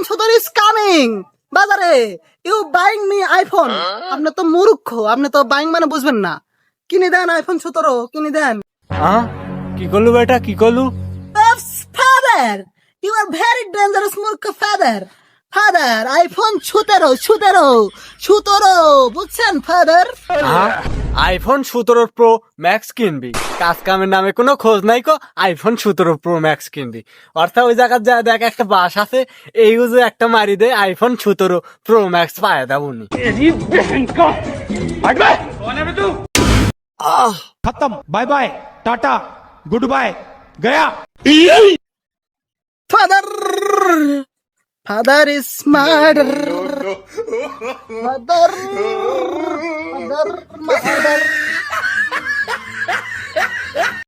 17 is coming বাজারে। You buying me iPhone. আপনি তো মূর্খ, আপনি তো বাইং মানে বুঝবেন না। কিনে দেন আইফোন 17, কিনে দেন। হ্যাঁ, কি করলু বেটা, কি করলু? Father, you are very dangerous মূর্খ ফাদার। ফাদার, আইফোন 17 বুঝছেন ফাদার? আইফোন 17 প্রো ম্যাক্স কিনবি, কাজ কামের নামে কোনো খোঁজ নাই কো আইফোন 17 প্রো ম্যাক্স কিনবি। অর্থাৎ ওই জায়গায় যা দেখ একটা বাস আছে, এই ইউজে একটা মারি দে, আইফোন 17 প্রো ম্যাক্স পায় দাবুনি। खत्म, bye bye, tata, goodbye, गया। Father, father is murder. Mother, mother, mother.